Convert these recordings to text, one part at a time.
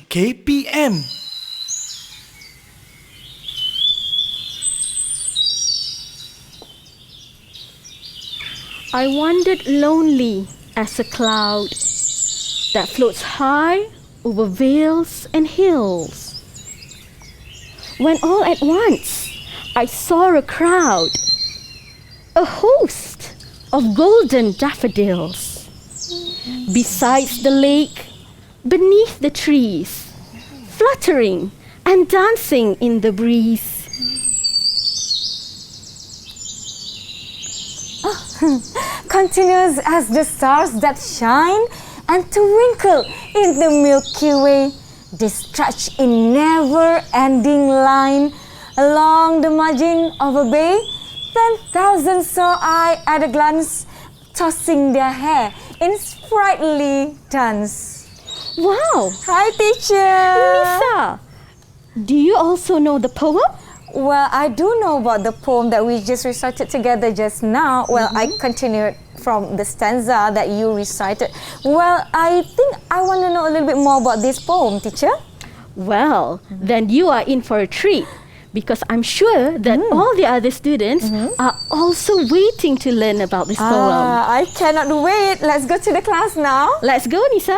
KPM. I wandered lonely as a cloud that floats high over vales and hills, when all at once I saw a crowd, a host of golden daffodils, besides the lake, beneath the trees, fluttering and dancing in the breeze. Continuous as the stars that shine and twinkle in the Milky Way, they stretch in never-ending line along the margin of a bay. 10,000 saw I at a glance, tossing their hair in sprightly dance. Wow! Hi, teacher! Nisa, do you also know the poem? Well, I do know about the poem that we just recited together just now. Well, I continued from the stanza that you recited. Well, I think I want to know a little bit more about this poem, teacher. Well, then you are in for a treat, because I'm sure that all the other students are also waiting to learn about this poem. I cannot wait. Let's go to the class now. Let's go, Nisa.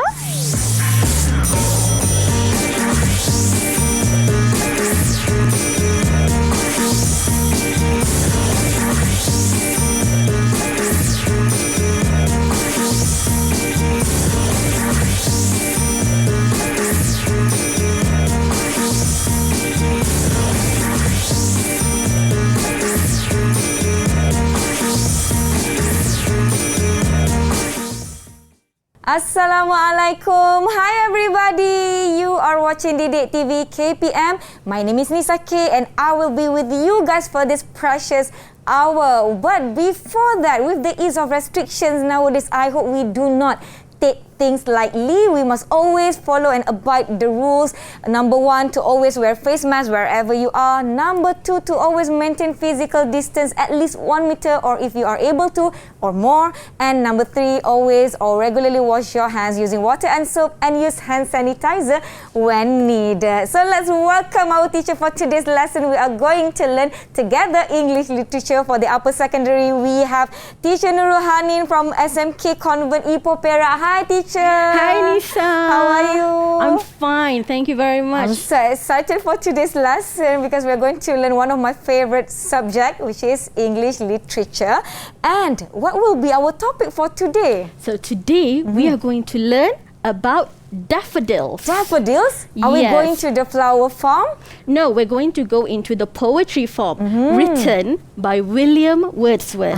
Assalamualaikum. Hi everybody. You are watching Didik TV KPM. My name is Nisa K and I will be with you guys for this precious hour. But before that, with the ease of restrictions nowadays, I hope we do not take things lightly. We must always follow and abide the rules. Number 1, to always wear face mask wherever you are. Number 2, to always maintain physical distance at least 1 meter, or if you are able to, or more. And number 3, always or regularly wash your hands using water and soap, and use hand sanitizer when needed. So let's welcome our teacher for today's lesson. We are going to learn together English literature for the upper secondary. We have teacher Nurul Hanin from SMK Convent Ipoh Perak. Hi teacher. Hi, Nisa. How are you? I'm fine. Thank you very much. I'm so excited for today's lesson because we're going to learn one of my favorite subjects, which is English literature. And what will be our topic for today? So today we are going to learn about daffodils. Daffodils? Are we Yes. going to the flower farm? No, we're going to go into the poetry form written by William Woodsworth.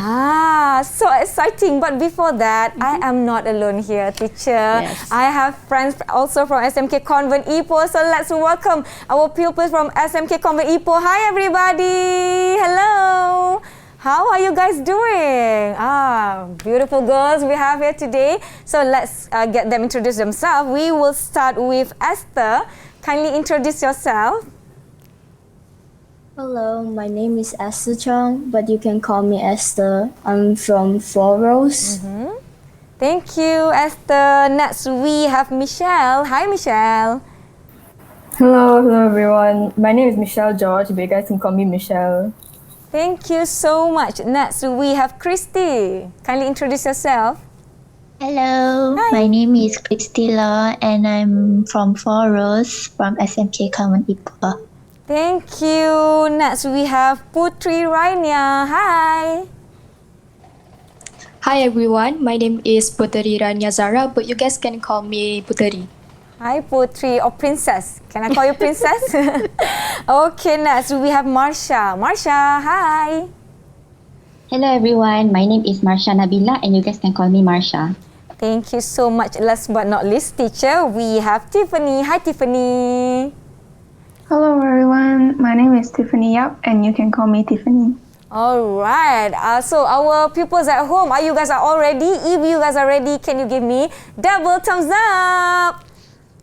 So exciting. But before that, I am not alone here, teacher. Yes. I have friends also from SMK Convent Ipoh. So let's welcome our pupils from SMK Convent Ipoh. Hi, everybody. Hello. How are you guys doing? Beautiful girls we have here today. So let's get them introduce themselves. We will start with Esther. Kindly introduce yourself. Hello, my name is Esther Chong, but you can call me Esther. I'm from Foros. Thank you, Esther. Next, we have Michelle. Hi, Michelle. Hello everyone. My name is Michelle George, but you guys can call me Michelle. Thank you so much. Next, we have Christy. Kindly introduce yourself. Hello, Hi. my name is Christila and I'm from Foros from SMK Convent Ipoh. Thank you. Next, we have Putri Rania. Hi. Hi everyone, my name is Puteri Rania Zara, but you guys can call me Puteri. Hi, Putri or Princess. Can I call you Princess? Okay, next, we have Marsha. Marsha, hi. Hello everyone, my name is Marsha Nabila and you guys can call me Marsha. Thank you so much. Last but not least, teacher, we have Tiffany. Hi, Tiffany. Hello everyone, my name is Tiffany Yap and you can call me Tiffany. Alright, so our pupils at home, are you guys all ready? If you guys are ready, can you give me double thumbs up?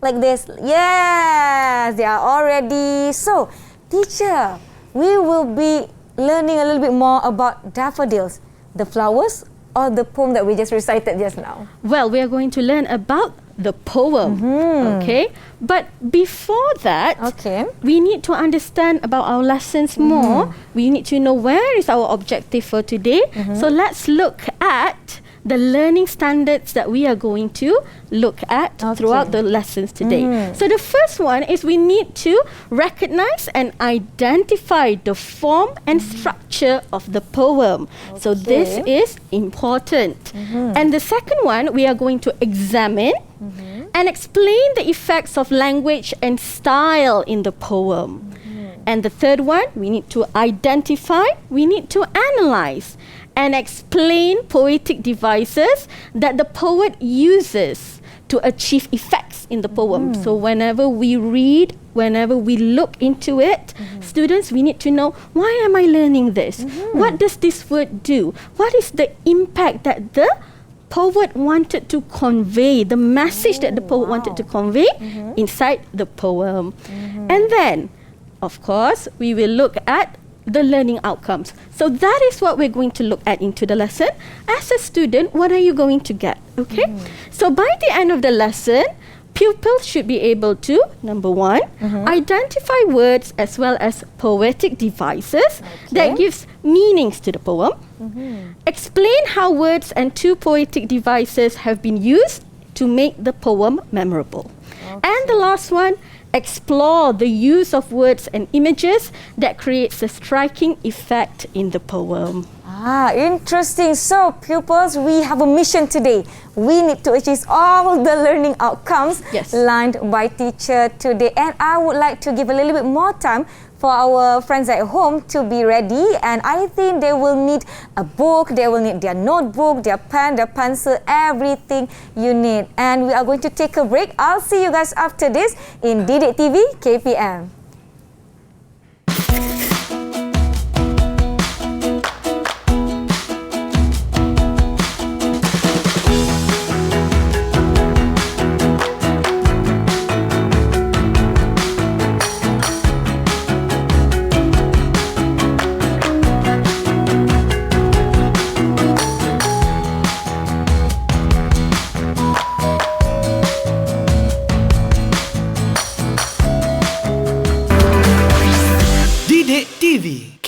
Like this. Yes, they are all ready. So, teacher, we will be learning a little bit more about daffodils, the flowers or the poem that we just recited just now. Well, we are going to learn about the poem. Okay, but before that, we need to understand about our lessons more. We need to know where is our objective for today. So let's look at the learning standards that we are going to look at throughout the lessons today. So the first one is we need to recognize and identify the form and structure of the poem. So this is important. And the second one, we are going to examine and explain the effects of language and style in the poem. And the third one, we need to identify, we need to analyze and explain poetic devices that the poet uses to achieve effects in the poem. So whenever we read, whenever we look into it, students, we need to know, why am I learning this? What does this word do? What is the impact that the poet wanted to convey, the message that the poet wanted to convey inside the poem? And then, of course, we will look at the learning outcomes. So that is what we're going to look at into the lesson. As a student, what are you going to get? Okay? So by the end of the lesson, pupils should be able to, number one, identify words as well as poetic devices that gives meanings to the poem. Explain how words and two poetic devices have been used to make the poem memorable. And the last one, explore the use of words and images that creates a striking effect in the poem. Interesting. So, pupils, we have a mission today. We need to achieve all the learning outcomes lined by teacher today. And I would like to give a little bit more time for our friends at home to be ready. And I think they will need a book, they will need their notebook, their pen, their pencil, everything you need. And we are going to take a break. I'll see you guys after this in Didik TV KPM.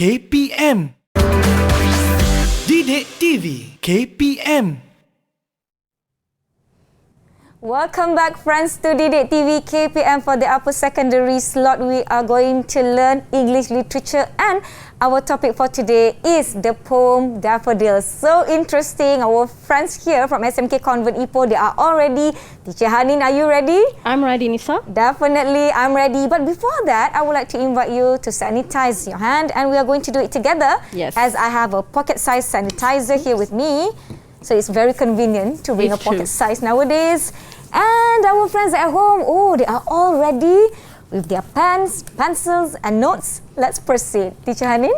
KPM. Didik TV KPM. Welcome back, friends, to Didik TV KPM. For the upper secondary slot, we are going to learn English literature, and our topic for today is the poem Daffodils. So interesting. Our friends here from SMK Convent Ipoh, they are all ready. Teacher Hanin, are you ready? I'm ready, Nisa. Definitely, I'm ready. But before that, I would like to invite you to sanitize your hand, and we are going to do it together. Yes. As I have a pocket-sized sanitizer here with me. So it's very convenient to bring a pocket size nowadays. And our friends at home, they are all ready with their pens, pencils and notes. Let's proceed. Teacher Hanin,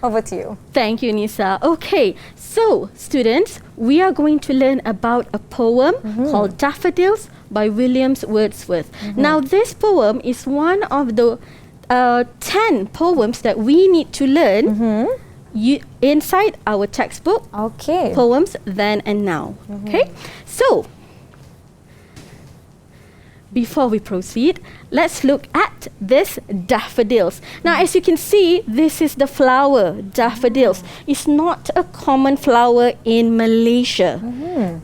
over to you. Thank you, Nisa. Okay, so students, we are going to learn about a poem called Daffodils by Wordsworth. Now, this poem is one of the 10 poems that we need to learn inside our textbook, Poems Then and Now. Okay, so before we proceed, let's look at this daffodils. Now, as you can see, this is the flower, daffodils. It's not a common flower in Malaysia.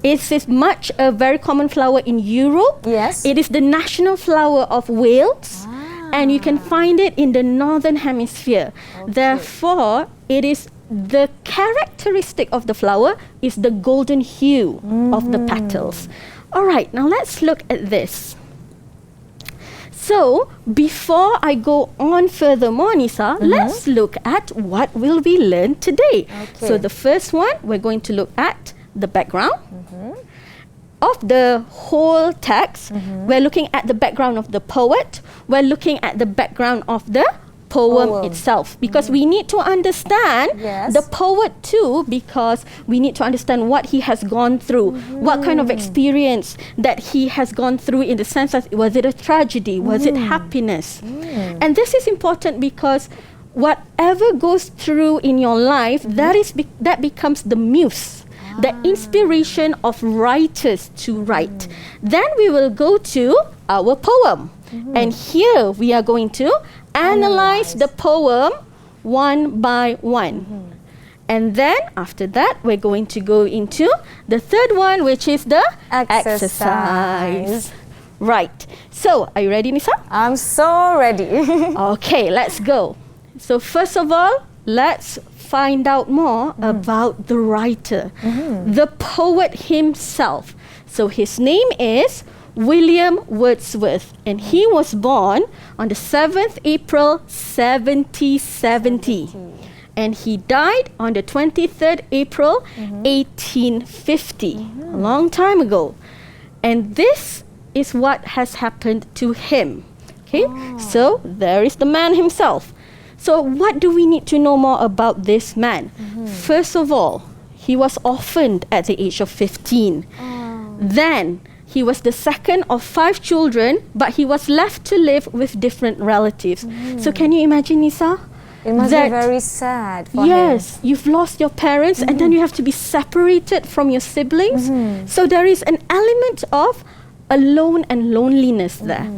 It is much a very common flower in Europe. Yes. It is the national flower of Wales. And you can find it in the northern hemisphere. Therefore, it is the characteristic of the flower is the golden hue of the petals. All right, now let's look at this. So, before I go on furthermore, Nisa, let's look at what will we learn today. So, the first one, we're going to look at the background of the whole text. We're looking at the background of the poet. We're looking at the background of the poem itself, because we need to understand the poet too, because we need to understand what he has gone through, what kind of experience that he has gone through, in the sense that was it a tragedy, was it happiness. And this is important because whatever goes through in your life, that becomes the muse, the inspiration of writers to write. Then we will go to our poem. And here we are going to analyze the poem one by one. And then after that, we're going to go into the third one, which is the exercise. Right. So, are you ready, Nisa? I'm so ready. Okay, let's go. So first of all, let's find out more about the writer, the poet himself. So his name is William Wordsworth, and he was born on the 7th April 1770. And he died on the 23rd April 1850, a long time ago. And this is what has happened to him. Okay, so there is the man himself. So what do we need to know more about this man? First of all, he was orphaned at the age of 15. Then he was the second of 5 children, but he was left to live with different relatives. So can you imagine, Nisa? It must be very sad for him. Yes, you've lost your parents and then you have to be separated from your siblings. So there is an element of alone and loneliness there.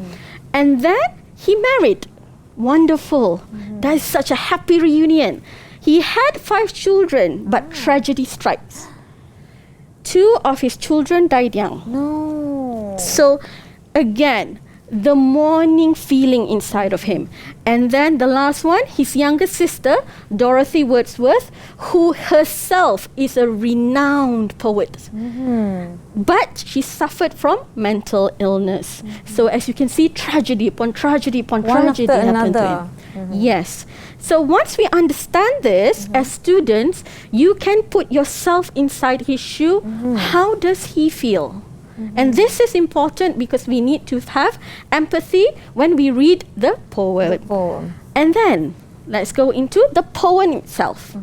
And then he married. Wonderful. That is such a happy reunion. He had 5 children, but tragedy strikes. 2 of his children died young. No. So again, the mourning feeling inside of him. And then the last one, his younger sister, Dorothy Wordsworth, who herself is a renowned poet. But she suffered from mental illness. So as you can see, tragedy upon tragedy upon tragedy happened to him. Yes. So once we understand this, as students, you can put yourself inside his shoe. How does he feel? And this is important because we need to have empathy when we read the poem. And then, let's go into the poem itself.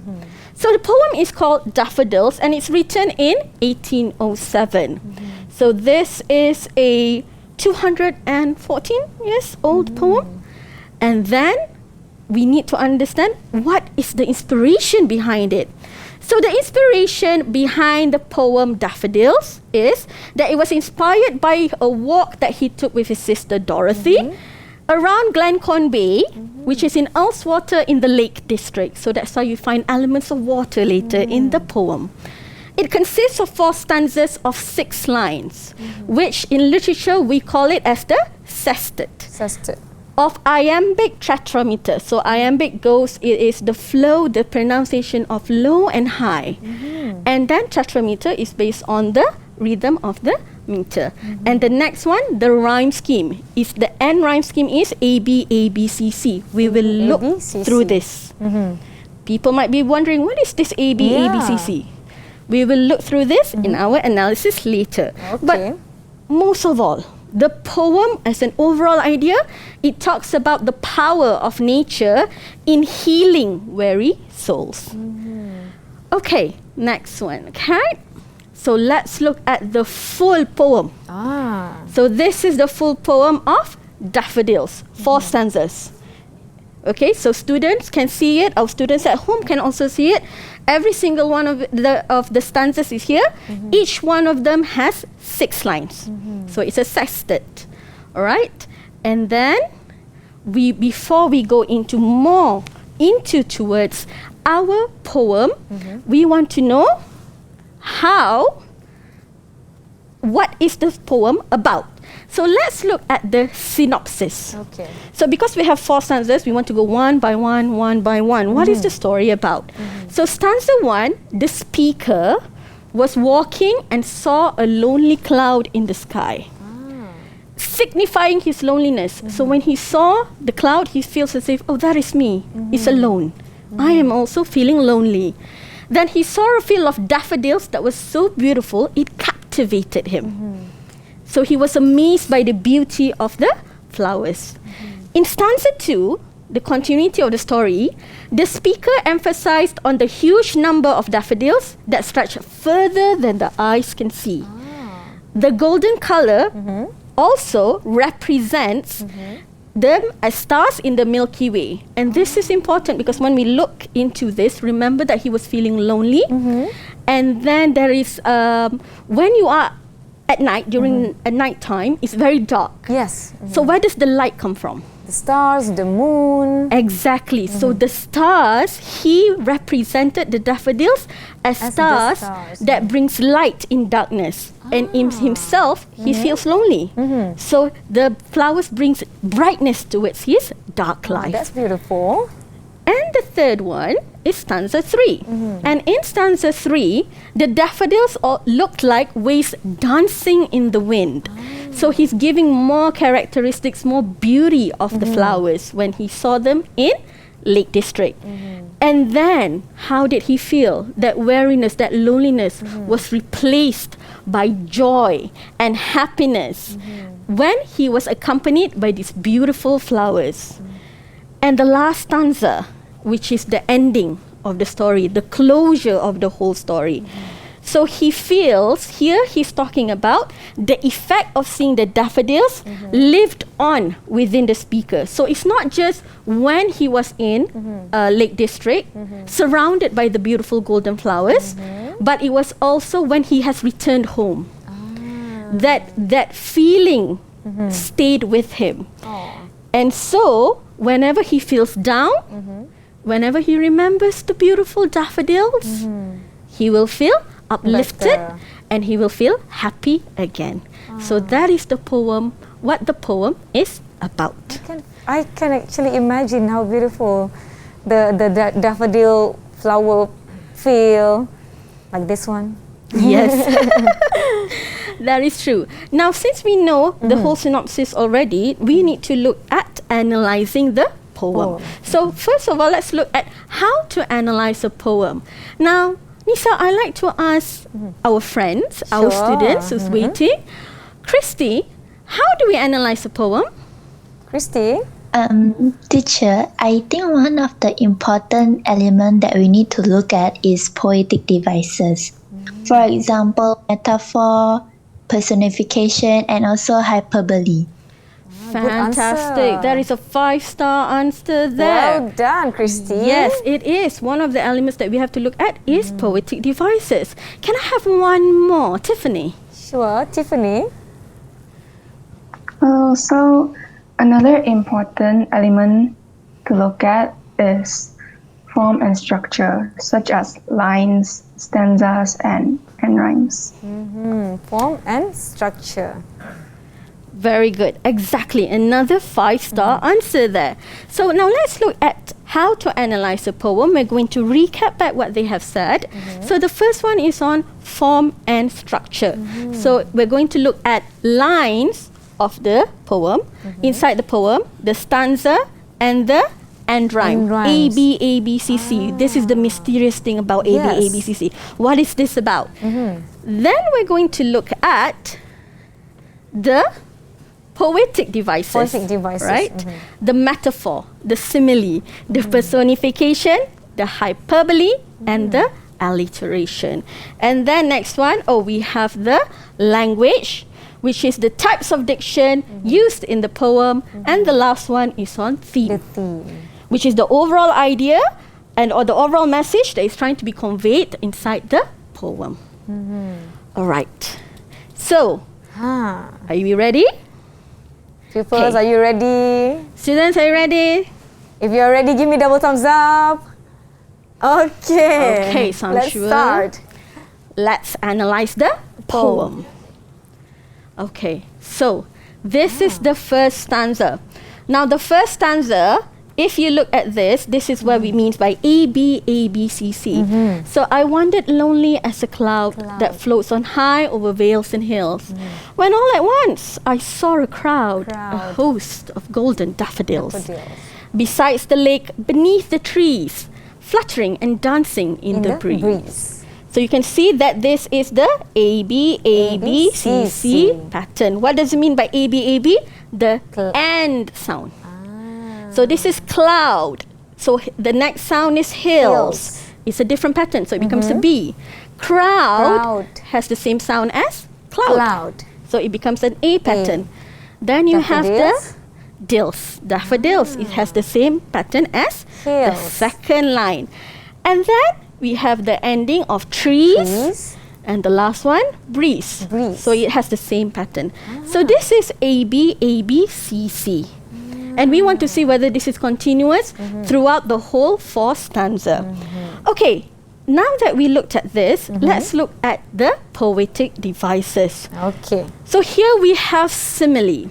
So the poem is called Daffodils and it's written in 1807. So this is a 214 years old poem. And then, we need to understand what is the inspiration behind it. So the inspiration behind the poem Daffodils is that it was inspired by a walk that he took with his sister Dorothy around Glencorn Bay, which is in Ullswater in the Lake District. So that's why you find elements of water later in the poem. It consists of 4 stanzas of 6 lines, which in literature we call it as the sestet. Of iambic tetrameter. So iambic goes, it is the flow, the pronunciation of low and high. And then tetrameter is based on the rhythm of the meter. And the next one, the rhyme scheme. If the end rhyme scheme is A, B, A, B, C, C. We will look through this. People might be wondering, what is this A, B, A, B, C, C? We will look through this in our analysis later. But most of all, the poem as an overall idea, it talks about the power of nature in healing weary souls. Okay, next one. Okay, so let's look at the full poem. So this is the full poem of Daffodils, 4 stanzas. Okay, so students can see it. Our students at home can also see it. Every single one of the stanzas is here. Each one of them has 6 lines. So it's a sestet. All right, and then before we go into more towards our poem, we want to know what is this poem about. So let's look at the synopsis. So because we have 4 stanzas, we want to go one by one. What is the story about? So stanza 1, the speaker was walking and saw a lonely cloud in the sky, signifying his loneliness. So when he saw the cloud, he feels as if, oh, that is me. It's alone. I am also feeling lonely. Then he saw a field of daffodils that was so beautiful, it captivated him. So he was amazed by the beauty of the flowers. In stanza 2, the continuity of the story, the speaker emphasized on the huge number of daffodils that stretch further than the eyes can see. The golden color also represents them as stars in the Milky Way. And this is important because when we look into this, remember that he was feeling lonely. And then there is, when you are at night, during a night time, it's very dark. Yes. So where does the light come from? The stars, the moon. Exactly. So the stars, he represented the daffodils as the stars stars. that brings light in darkness. And in himself, he feels lonely. So the flowers brings brightness towards his dark life. That's beautiful. And the third one is stanza 3. And in stanza 3, the daffodils all looked like waves dancing in the wind. So he's giving more characteristics, more beauty of the flowers when he saw them in Lake District. And then, how did he feel? That weariness, that loneliness was replaced by joy and happiness when he was accompanied by these beautiful flowers. And the last stanza, which is the ending of the story, the closure of the whole story. So he feels, here he's talking about the effect of seeing the daffodils lived on within the speaker. So it's not just when he was in Lake District, surrounded by the beautiful golden flowers, but it was also when he has returned home. That feeling stayed with him. And so, whenever he feels down, whenever he remembers the beautiful daffodils, he will feel uplifted and he will feel happy again. So that is the poem, what the poem is about. I can actually imagine how beautiful the daffodil flower feel, like this one. Yes, that is true. Now, since we know the whole synopsis already, we need to look at analyzing the poem. So first of all, let's look at how to analyze a poem. Now, Nisa, I like to ask our friends, our students who's waiting. Christy, how do we analyze a poem? Christy? Teacher, I think one of the important elements that we need to look at is poetic devices. For example, metaphor, personification, and also hyperbole. Fantastic. That is a 5-star answer there. Well done, Christy. Yes, it is. One of the elements that we have to look at is poetic devices. Can I have one more, Tiffany? Sure, Tiffany. So another important element to look at is form and structure, such as lines, stanzas, and rhymes. Form and structure. Very good. Exactly. Another 5-star answer there. So now let's look at how to analyze a poem. We're going to recap back what they have said. So the first one is on form and structure. So we're going to look at lines of the poem. Inside the poem, the stanza and the end rhyme. A, B, A, B, C, C. This is the mysterious thing about A, B, A, B, C, C. What is this about? Then we're going to look at the poetic devices, right? The metaphor, the simile, the personification, the hyperbole, and the alliteration. And then next one, we have the language, which is the types of diction used in the poem. And the last one is on theme, which is the overall idea or the overall message that is trying to be conveyed inside the poem. All right. So, are you ready? Pupils, are you ready? Students, are you ready? If you're ready, give me double thumbs up. Okay. So let's start. Let's analyze the poem. Okay, so this is the first stanza. Now the first stanza, if you look at this is what we mean by A, B, A, B, C, C. So I wandered lonely as a cloud that floats on high over vales and hills. When all at once I saw a crowd, a host of golden daffodils. Besides the lake, beneath the trees, fluttering and dancing in the breeze. So you can see that this is the A, B, A, B, C, C pattern. What does it mean by A, B, A, B? The and sound. So this is cloud. So the next sound is hills. It's a different pattern, so it becomes a B. Crowd has the same sound as cloud. So it becomes an A pattern. Then you have the dills, daffodils. It has the same pattern as the second line. And then we have the ending of trees. And the last one, breeze. Breeze. So it has the same pattern. So this is AB, AB, C. And we want to see whether this is continuous throughout the whole 4 stanza. Okay, now that we looked at this, let's look at the poetic devices. Okay. So here we have simile.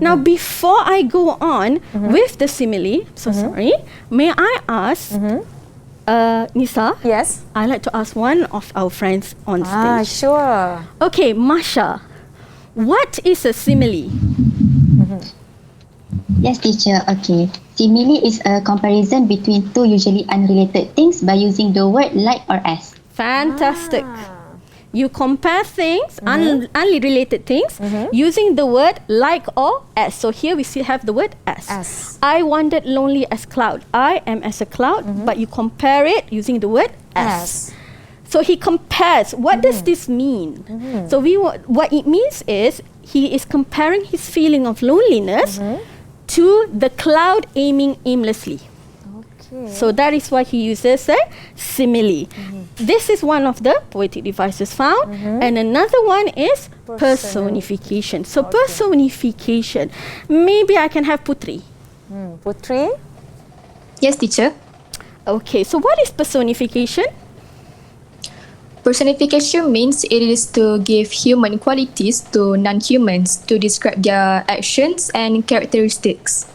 Now, before I go on with the simile, sorry, may I ask, Nisa? Yes. I'd like to ask one of our friends on stage. Sure. Okay, Masha, what is a simile? Yes, teacher. Okay. Simile is a comparison between two usually unrelated things by using the word like or as. Fantastic. You compare things, unrelated things, using the word like or as. So here we still have the word as. I wandered lonely as cloud. I am as a cloud, but you compare it using the word as. So he compares. What does this mean? So what it means is he is comparing his feeling of loneliness to the cloud aiming aimlessly. So that is why he uses a simile. This is one of the poetic devices found. And another one is personification. So personification. Maybe I can have Putri. Putri? Yes, teacher. Okay, so what is personification? Personification means it is to give human qualities to non-humans to describe their actions and characteristics.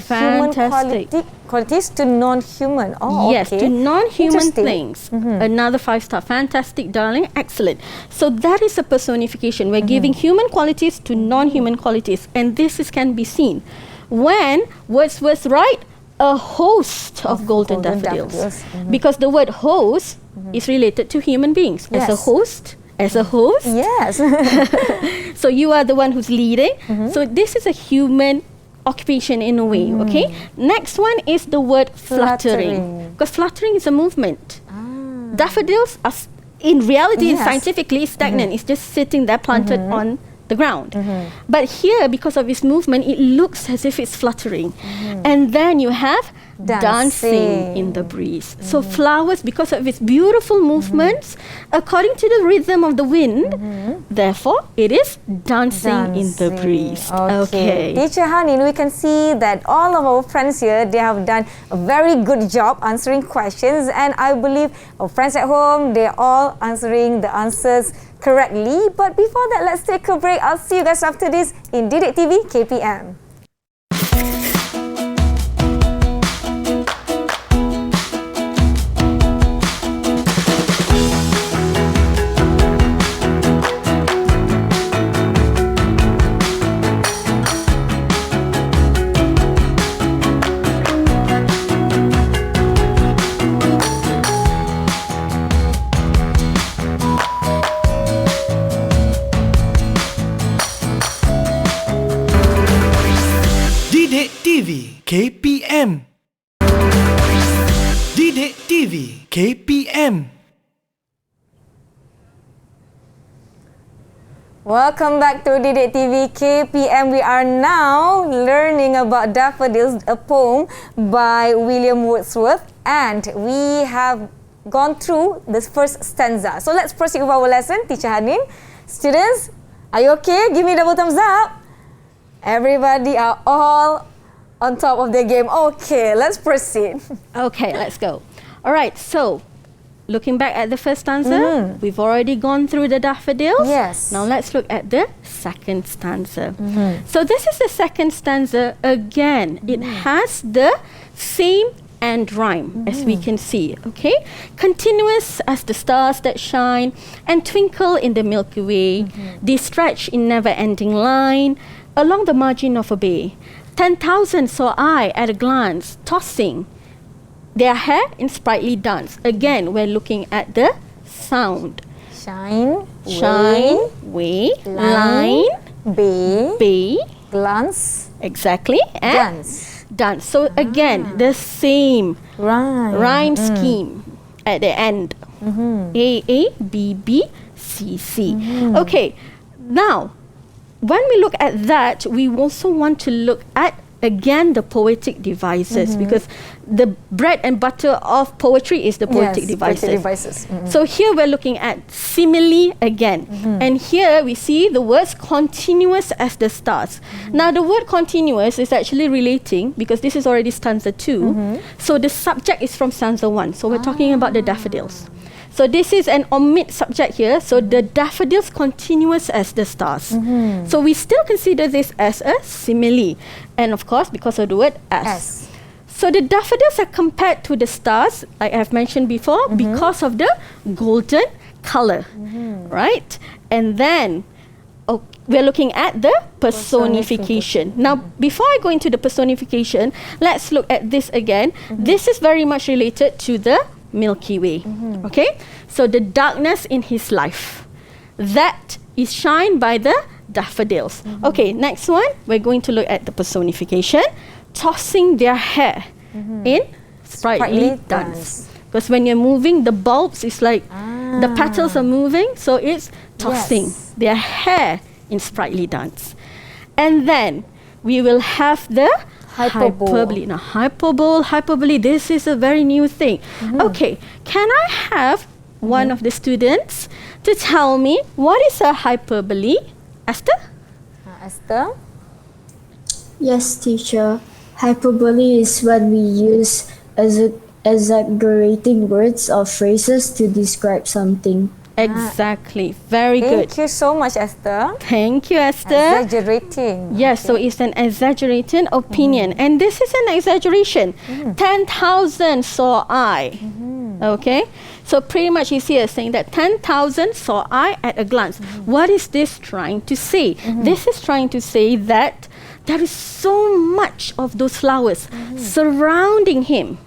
Fantastic. Qualities to non-human. Yes, to non-human things. Another 5-star. Fantastic, darling. Excellent. So that is a personification. We're giving human qualities to non-human qualities. And this can be seen when Wordsworth write a host of golden daffodils. Because the word host is related to human beings. As a host. Yes. So you are the one who's leading. So this is a human occupation in a way, okay? Next one is the word fluttering. Because fluttering is a movement. Daffodils are, in reality, scientifically stagnant. It's just sitting there planted on the ground. But here, because of its movement, it looks as if it's fluttering. And then you have dancing in the breeze. So flowers, because of its beautiful movements, according to the rhythm of the wind, therefore it is dancing in the breeze. Okay. Teacher Hanin, we can see that all of our friends here, they have done a very good job answering questions, and I believe our friends at home, they're all answering the answers correctly. But before that, let's take a break. I'll see you guys after this in Didik TV KPM. Didik TV KPM. Didik TV KPM. Welcome back to Didik TV KPM. We are now learning about Daffodils, a poem by William Woodsworth, and we have gone through this first stanza. So let's proceed with our lesson. Teacher Hanin, students, are you okay? Give me a double thumbs up. Everybody are all on top of their game. Okay, let's proceed. Okay, let's go. All right, so looking back at the first stanza, we've already gone through the daffodils. Yes. Now let's look at the second stanza. So this is the second stanza. Again, it has the same and rhyme, as we can see, okay? Continuous as the stars that shine and twinkle in the Milky Way. They stretch in never-ending line along the margin of a bay. 10,000 saw I at a glance, tossing their hair in sprightly dance. Again, we're looking at the sound. Shine, way, line, bay, glance, exactly, and dance. So again, the same rhyme scheme at the end. A, B, B, C, C. Okay, now, when we look at that, we also want to look at again the poetic devices, because the bread and butter of poetry is the poetic devices. So here we're looking at simile again, and here we see the words continuous as the stars. Now the word continuous is actually relating, because this is already stanza 2, so the subject is from stanza 1, so we're talking about the daffodils. So this is an omit subject here. So the daffodils continuous as the stars. So we still consider this as a simile. And of course, because of the word as. So the daffodils are compared to the stars, like I've mentioned before, because of the golden color. Right? And then we're looking at the personification. Now, before I go into the personification, let's look at this again. This is very much related to the Milky Way. Okay, so the darkness in his life, that is shined by the daffodils. Okay, next one, we're going to look at the personification, tossing their hair in sprightly dance. Because when you're moving the bulbs, it's like the petals are moving, so it's tossing their hair in sprightly dance. And then we will have the hyperbole. Now, hyperbole, this is a very new thing. Okay, can I have one of the students to tell me what is a hyperbole? Esther? Esther? Yes, teacher. Hyperbole is when we use exaggerating words or phrases to describe something. Exactly. Very good. Thank you so much, Esther. Thank you, Esther. Exaggerating. Yes, so it's an exaggerating opinion. And this is an exaggeration. 10,000 saw I. Okay? So pretty much he's here saying that 10,000 saw I at a glance. What is this trying to say? This is trying to say that there is so much of those flowers surrounding him.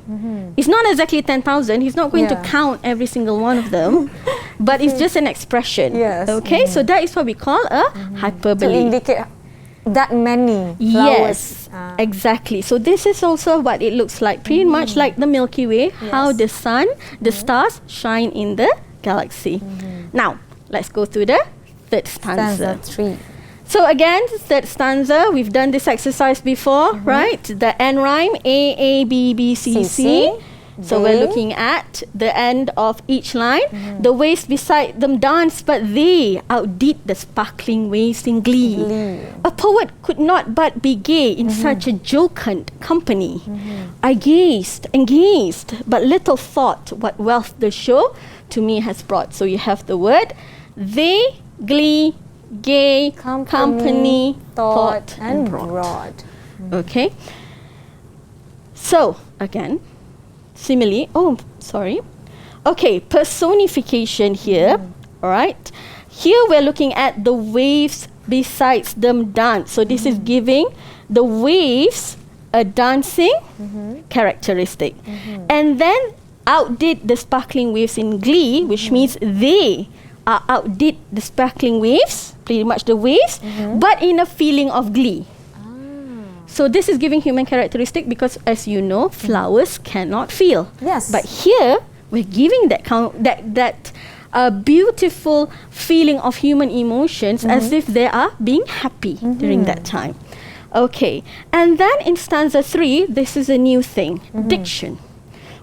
It's not exactly 10,000. He's not going to count every single one of them, but it's just an expression. Okay, so that is what we call a hyperbole. To indicate that many flowers. Yes, exactly. So this is also what it looks like, pretty much like the Milky Way, how the sun, the stars shine in the galaxy. Now, let's go through the third stanza. Stanza 3. So again, third stanza, we've done this exercise before, right? The end rhyme, A, B, B, C, C. So we're looking at the end of each line. The waves beside them dance, but they outdid the sparkling waves in glee. A poet could not but be gay in such a jocund company. I gazed and gazed, but little thought what wealth the show to me has brought. So you have the word they, glee, gay, company, thought, and brought. Okay. So, again, simile. Okay, personification here. Alright. Here we're looking at the waves besides them dance. So this is giving the waves a dancing characteristic. And then outdid the sparkling waves in glee, which means they outdid the sparkling waves, pretty much the waves, but in a feeling of glee. So this is giving human characteristic because, as you know, flowers cannot feel. Yes. But here we're giving that beautiful feeling of human emotions as if they are being happy during that time. Okay. And then in stanza 3, this is a new thing, diction.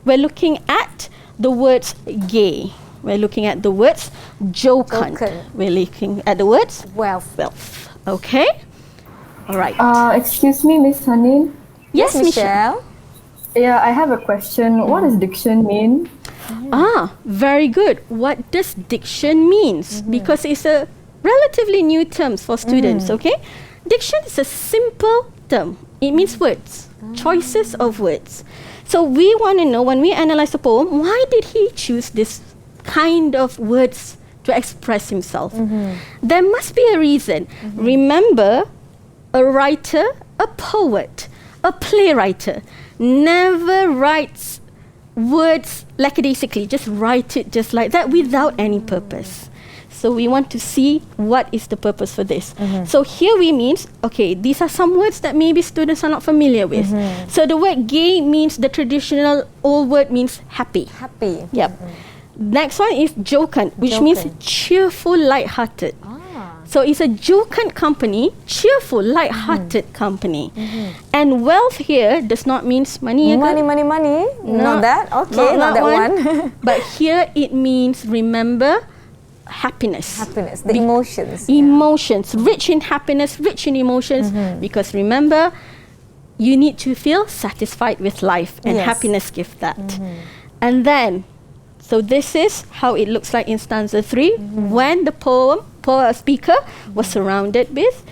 We're looking at the words gay. We're looking at the words jocund. We're looking at the words wealth. Okay? All right. Excuse me, Miss Hanin. Yes, Michelle. Yeah, I have a question. What does diction mean? Very good. What does diction means? Because it's a relatively new term for students, okay? Diction is a simple term. It means words, choices of words. So we want to know, when we analyze a poem, why did he choose this kind of words to express himself? There must be a reason. Remember, a writer, a poet, a playwright never writes words lackadaisically, just write it just like that without any purpose. So we want to see what is the purpose for this. So here we means, okay, these are some words that maybe students are not familiar with. So the word gay means the traditional old word means happy. Yep. Next one is jocund, which means cheerful, light-hearted. So it's a jocund company, cheerful, light-hearted company. And wealth here does not mean money. Money. Not that. Okay, not that one. But here it means, remember, happiness. The emotions. Emotions. Rich in happiness, rich in emotions. Because remember, you need to feel satisfied with life, and happiness gives that. And then, so this is how it looks like in stanza 3 when the speaker was surrounded with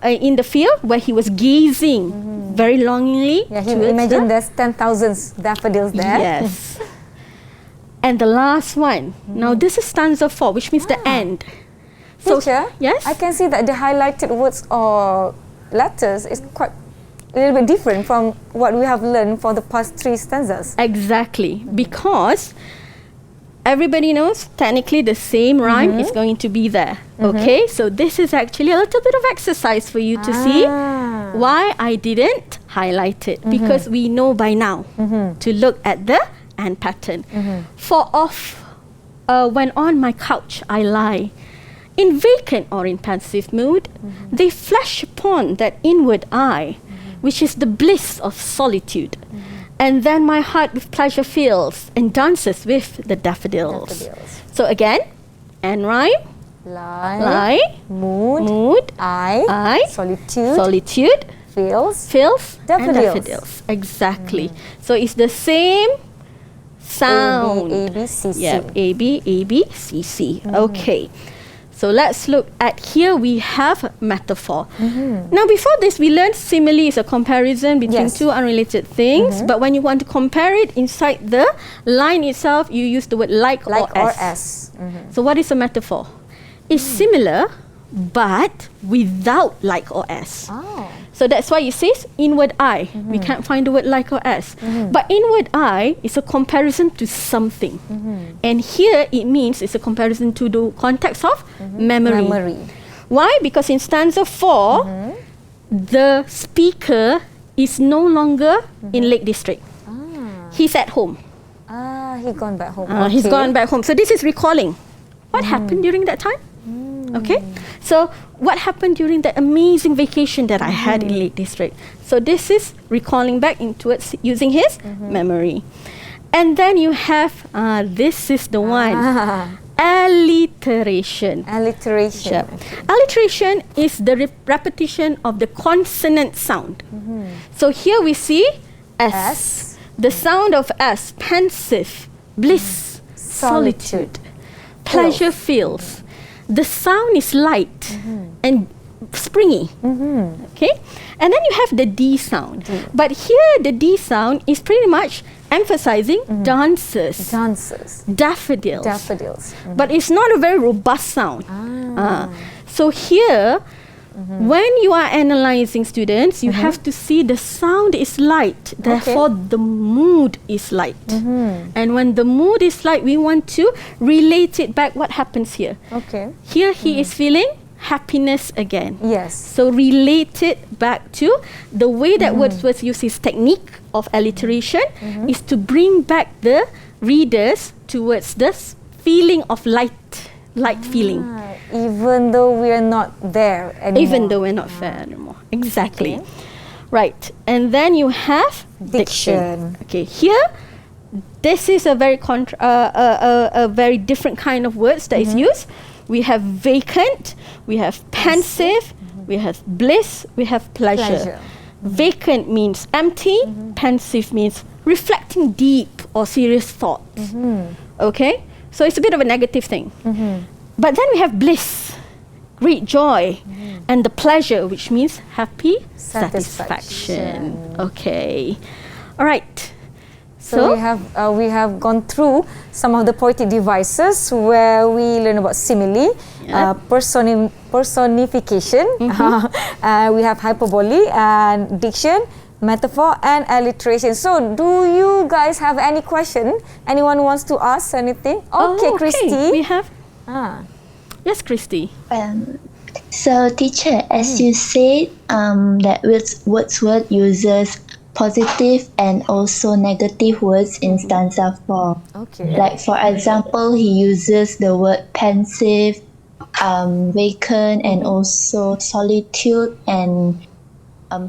in the field where he was gazing very longingly. Yeah, he imagine there's 10,000 daffodils there. Yes. And the last one. Now this is stanza 4, which means the end. So, Teacher, yes? I can see that the highlighted words or letters is quite a little bit different from what we have learned for the past 3 stanzas. Exactly, because everybody knows technically the same rhyme is going to be there. Okay, so this is actually a little bit of exercise for you to see why I didn't highlight it, because we know by now to look at the and pattern. For off, when on my couch I lie, in vacant or in pensive mood, they flash upon that inward eye, which is the bliss of solitude. And then my heart with pleasure fills and dances with the daffodils. So again, and rhyme, lie, mood, eye, solitude, feels, and daffodils. Exactly. So it's the same sound. A, B, C, C. Yeah, A, B, C, C. Okay. So let's look at here we have metaphor. Now before this we learned simile is a comparison between two unrelated things, but when you want to compare it inside the line itself, you use the word like or as. So what is a metaphor? It's similar but without like or as. So that's why it says inward eye. We can't find the word like or as. But inward eye is a comparison to something. And here it means it's a comparison to the context of memory. Why? Because in stanza 4, the speaker is no longer in Lake District. He's at home. He's gone back home. He's gone back home. So this is recalling what happened during that time. Okay, so what happened during that amazing vacation that I had in Lake District? So this is recalling back into it using his memory. And then you have, this is the one, alliteration. Alliteration. Alliteration is the repetition of the consonant sound. So here we see S. The sound of S, pensive, bliss, solitude, pleasure feels. The sound is light and springy. Okay, and then you have the D sound. But here the D sound is pretty much emphasizing dances, daffodils. But it's not a very robust sound. So here, when you are analyzing students, you have to see the sound is light, therefore the mood is light. And when the mood is light, we want to relate it back what happens here. Here he is feeling happiness again. So relate it back to the way that Woodsworth uses his technique of alliteration is to bring back the readers towards this feeling of light feeling. Even though we are not there anymore. Even though we're not there anymore. Exactly. Right. And then you have diction. Okay. Here, this is a very a very different kind of words that is used. We have vacant, we have pensive, we have bliss, we have pleasure. Vacant means empty, pensive means reflecting deep or serious thought. Okay? So it's a bit of a negative thing. But then we have bliss, great joy, and the pleasure, which means happy satisfaction. Okay. All right. So we have gone through some of the poetic devices where we learn about simile, personification, we have hyperbole, and diction, metaphor, and alliteration. So do you guys have any question? Anyone wants to ask anything? Okay, Christy. We have. Yes, Christy. So teacher, as you said, that Wordsworth uses positive and also negative words in stanza 4. Like for example, he uses the word pensive, vacant and also solitude and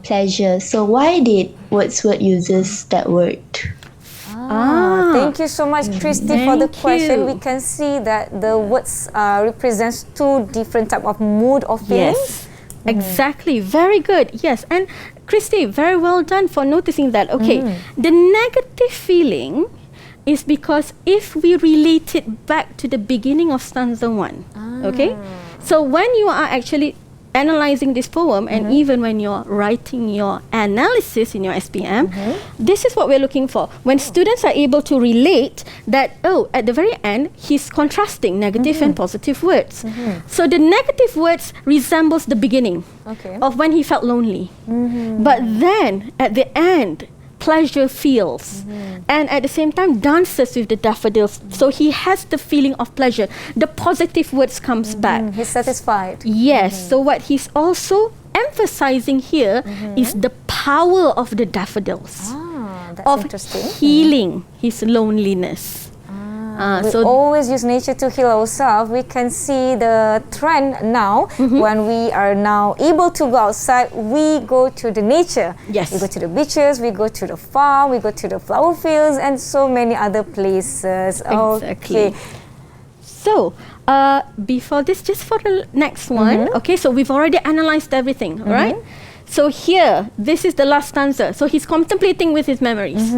pleasure. So why did Wordsworth uses that word? Thank you so much, Christy, for the question. We can see that the words represents two different type of mood or feelings. Yes, exactly. Very good. Yes, and Christy, very well done for noticing that. Okay, the negative feeling is because if we relate it back to the beginning of stanza 1, okay? So when you are actually analyzing this poem and even when you're writing your analysis in your SPM, this is what we're looking for. When students are able to relate that, at the very end, he's contrasting negative and positive words. So the negative words resembles the beginning of when he felt lonely. But then, at the end, pleasure feels and at the same time dances with the daffodils, so he has the feeling of pleasure. The positive words comes back. He's satisfied. Yes, so what he's also emphasizing here is the power of the daffodils, That's of interesting. healing his loneliness. We always use nature to heal ourselves. We can see the trend now when we are now able to go outside, we go to the nature. Yes. We go to the beaches, we go to the farm, we go to the flower fields and so many other places. Exactly. So, before this, just for the next one, okay, so we've already analyzed everything, right? So here, this is the last stanza. So he's contemplating with his memories.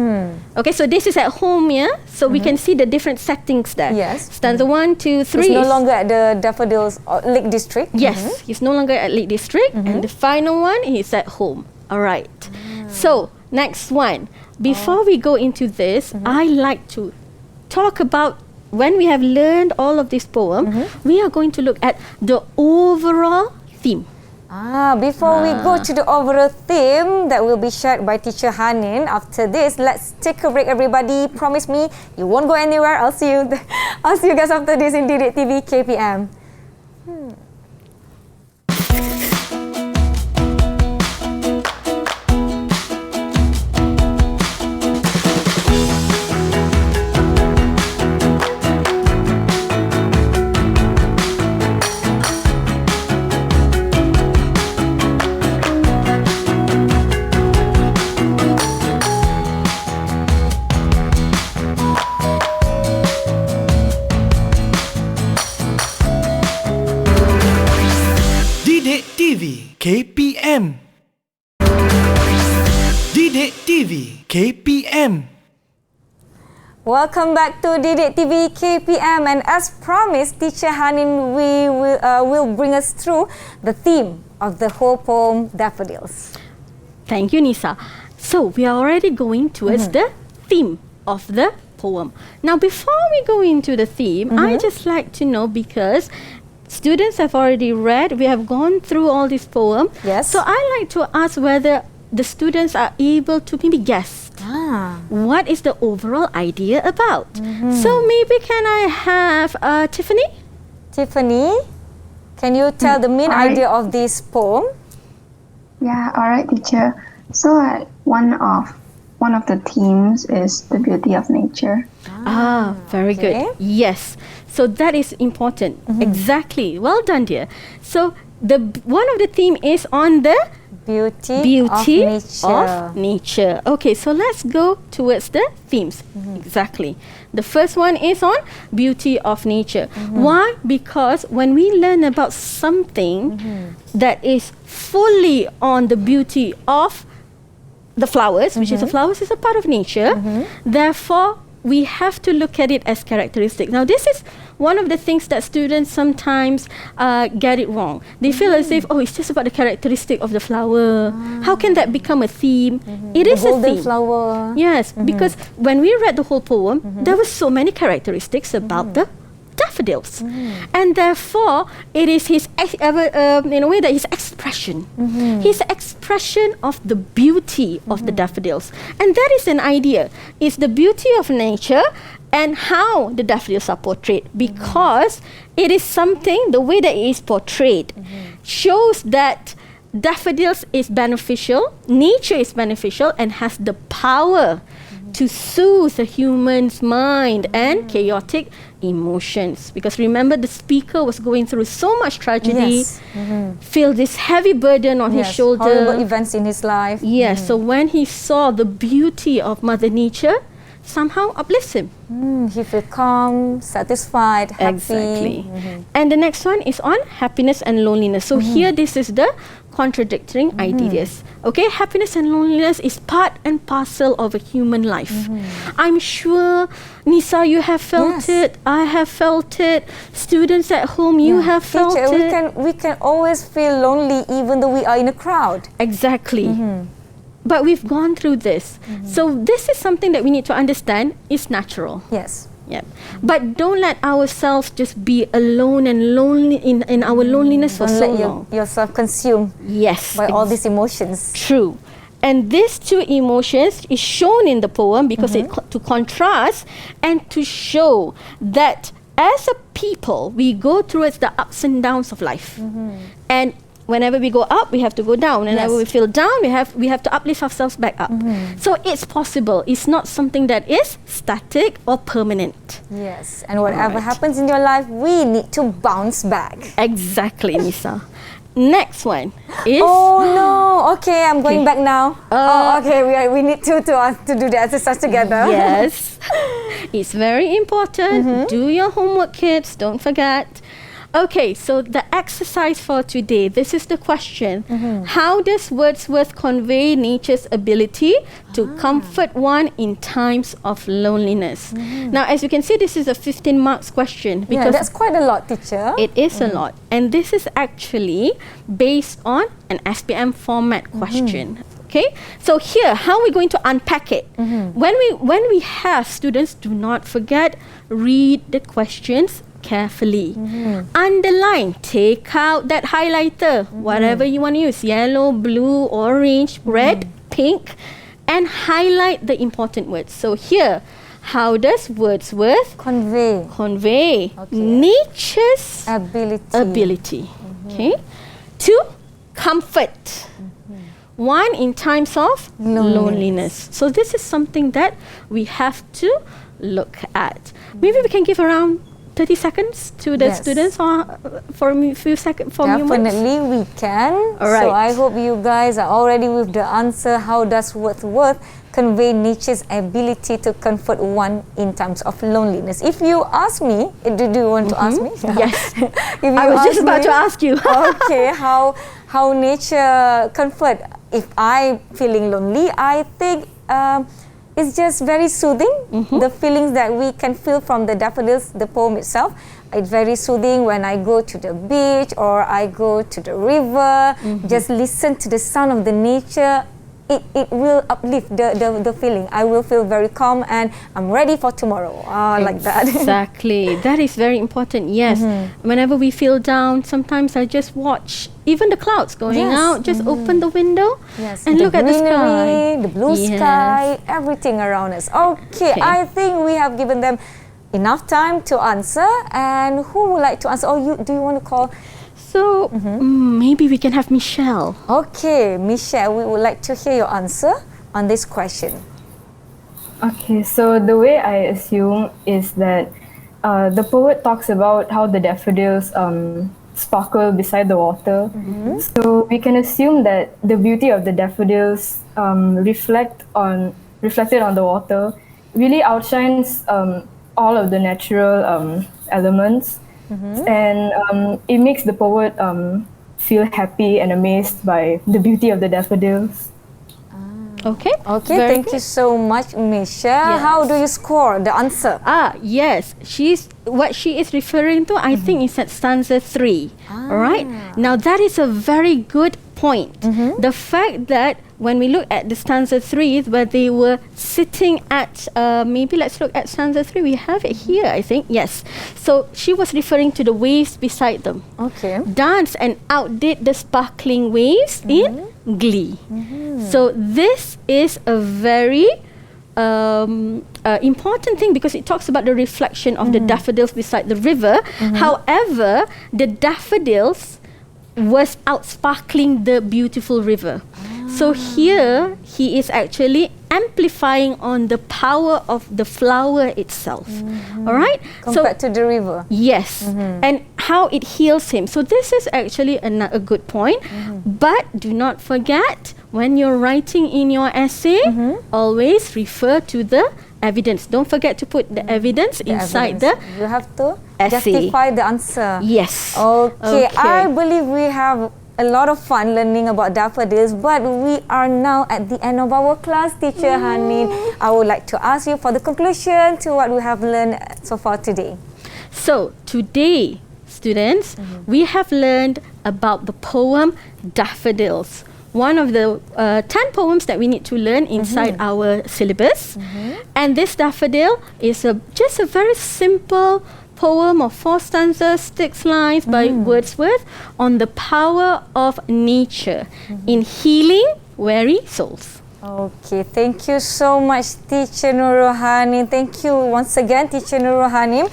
Okay, so this is at home, yeah? So we can see the different settings there. Yes. Stanza 1, 2, 3. He's no longer at the Daffodils Lake District. Yes, he's no longer at Lake District. And the final one, he's at home. All right. So, next one. Before we go into this, I like to talk about, when we have learned all of this poem, we are going to look at the overall theme. Before we go to the overall theme that will be shared by teacher Hanin, after this, let's take a break, everybody. Promise me you won't go anywhere. I'll see you guys after this in Didik TV KPM. KPM. Didik TV KPM. Welcome back to Didik TV KPM, and as promised, teacher Hanin will bring us through the theme of the whole poem Daffodils. Thank you, Nisa. So we are already going towards the theme of the poem. Now, before we go into the theme, I just like to know, because students have already read, we have gone through all this poem. Yes. So I like to ask whether the students are able to maybe guess what is the overall idea about. So maybe can I have Tiffany? Tiffany, can you tell the main idea of this poem? Yeah, all right, teacher. So one of the themes is the beauty of nature. Very good. Yes. So that is important. Exactly. Well done, dear. So one of the theme is on the beauty of nature. Okay, so let's go towards the themes. Exactly. The first one is on beauty of nature. Why? Because when we learn about something that is fully on the beauty of the flowers, which is the flowers is a part of nature, therefore we have to look at it as characteristic. Now, this is one of the things that students sometimes get it wrong. They feel as if, it's just about the characteristic of the flower. How can that become a theme? It is a theme. Flower. Yes, because when we read the whole poem, there were so many characteristics about the daffodils, and therefore it is his in a way that his expression of the beauty of the daffodils, and that is an idea. It's the beauty of nature and how the daffodils are portrayed, because it is something, the way that it is portrayed shows that daffodils is beneficial, nature is beneficial, and has the power to soothe a human's mind and chaotic emotions. Because remember, the speaker was going through so much tragedy, Yes. feel this heavy burden on his shoulder. Horrible events in his life. Yes, so when he saw the beauty of Mother Nature, somehow uplifts him. He feel calm, satisfied, happy. Exactly. And the next one is on happiness and loneliness. So here this is the contradicting ideas. Okay, happiness and loneliness is part and parcel of a human life. I'm sure, Nisa, you have felt Yes. it. I have felt it. Students at home, you have felt Teacher, it. we can always feel lonely even though we are in a crowd. Exactly. But we've gone through this. So this is something that we need to understand is natural. Yes. Yep. But don't let ourselves just be alone and lonely in our loneliness for Don't so let long. yourself consumed Yes. by all these emotions. True. And these two emotions is shown in the poem because to contrast and to show that as a people, we go through the ups and downs of life. And whenever we go up, we have to go down. Whenever we feel down, we have to uplift ourselves back up. So it's possible. It's not something that is static or permanent. Yes. And whatever happens in your life, we need to bounce back. Exactly, Nisa. Next one is... Oh no! Okay, I'm going back now. Okay, we need to do the exercise together. Yes. It's very important. Do your homework, kids. Don't forget. Okay, so the exercise for today, this is the question. How does Wordsworth convey nature's ability to comfort one in times of loneliness? Now, as you can see, this is a 15 marks question. Because that's quite a lot, teacher. It is a lot. And this is actually based on an SPM format question. Okay, so here, how are we going to unpack it? When we have students, do not forget, read the questions carefully. Underline, take out that highlighter, whatever you want to use, yellow, blue, orange, red, pink, and highlight the important words. So here, how does Wordsworth convey nature's ability? Okay, to comfort one in times of loneliness. So this is something that we have to look at. Maybe we can give around 30 seconds to the students for a few seconds. Definitely we can. All right. So I hope you guys are already with the answer. How does Wordsworth convey nature's ability to comfort one in times of loneliness? If you ask me, do you want to ask me? Yes. If you I was just about to ask you. Okay, how nature comfort? If I feeling lonely, I think it's just very soothing. The feelings that we can feel from the Daffodils, the poem itself, it's very soothing when I go to the beach or I go to the river. Just listen to the sound of the nature. It will uplift the feeling. I will feel very calm and I'm ready for tomorrow. Like that. Exactly. That is very important. Yes. Whenever we feel down, sometimes I just watch even the clouds going out. Just open the window and look at the sky. The blue sky, everything around us. Okay, I think we have given them enough time to answer. And who would like to answer? Do you want to call? So maybe we can have Michelle. Okay, Michelle, we would like to hear your answer on this question. Okay, so the way I assume is that the poet talks about how the daffodils sparkle beside the water. So we can assume that the beauty of the daffodils reflected on the water really outshines all of the natural elements. And it makes the poet feel happy and amazed by the beauty of the daffodils. Okay. Thank you so much, Michelle. How do you score the answer? Yes. What she is referring to, I think, is at stanza 3. All right. Now that is a very good point. The fact that when we look at the stanza 3, where they were sitting at, maybe let's look at stanza 3. We have it here, I think. Yes. So she was referring to the waves beside them. Okay. Dance and outdid the sparkling waves in glee. So this is a very important thing because it talks about the reflection of the daffodils beside the river. However, the daffodils was out sparkling the beautiful river. So here he is actually amplifying on the power of the flower itself. All right? Compared to the river. Yes. And how it heals him. So this is actually a good point. But do not forget, when you're writing in your essay, always refer to the evidence. Don't forget to put the evidence inside the You have to essay. justify the answer. Yes. Okay. I believe we have a lot of fun learning about daffodils, but we are now at the end of our class, Teacher Hanin. I would like to ask you for the conclusion to what we have learned so far today. So today, students, we have learned about the poem Daffodils. One of the 10 poems that we need to learn inside our syllabus. And this daffodil is just a very simple poem of 4 stanzas, 6 lines by Woodsworth on the power of nature in healing weary souls. Okay, thank you so much, Teacher Nurul Hanin. Thank you once again, Teacher Nurul Hanin,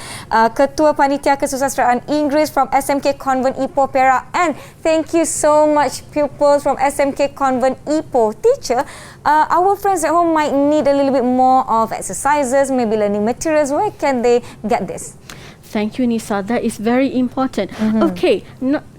Ketua Panitia Kesusasteraan Inggeris from SMK Convent Ipoh Perak, and thank you so much, pupils from SMK Convent Ipoh. Teacher, our friends at home might need a little bit more of exercises, maybe learning materials. Where can they get this? Thank you, Nisa. That is very important. Okay,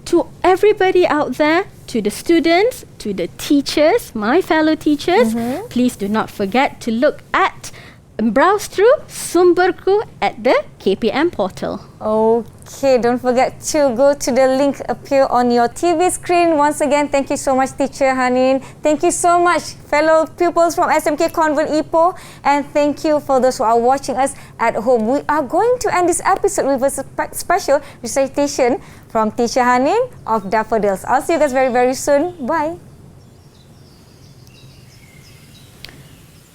to everybody out there, to the students, to the teachers, my fellow teachers, please do not forget to look at and browse through Sumberku at the KPM portal. Okay, don't forget to go to the link appear on your TV screen. Once again, thank you so much, Teacher Hanin. Thank you so much, fellow pupils from SMK Convent Ipoh, and thank you for those who are watching us at home. We are going to end this episode with a special recitation from Teacher Hanin of Daffodils. I'll see you guys very, very soon. Bye.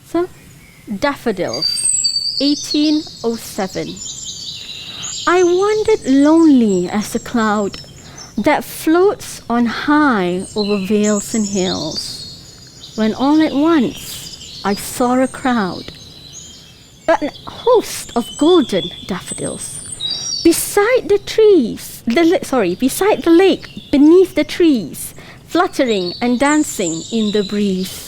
So, Daffodils, 1807. I wandered lonely as a cloud that floats on high over vales and hills, when all at once I saw a crowd, a host of golden daffodils, beside the trees, beside the lake, beneath the trees, fluttering and dancing in the breeze.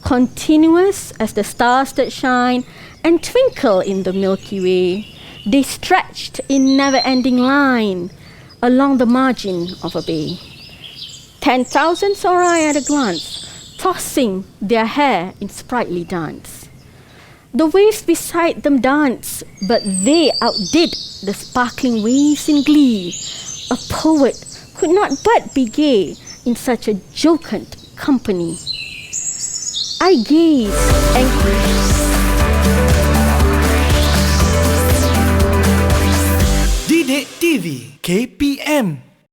Continuous as the stars that shine and twinkle in the Milky Way, they stretched in never-ending line along the margin of a bay. 10,000 saw I at a glance, tossing their hair in sprightly dance. The waves beside them danced, but they outdid the sparkling waves in glee. A poet could not but be gay in such a jocund company. I gazed anxious. Didik TV KPM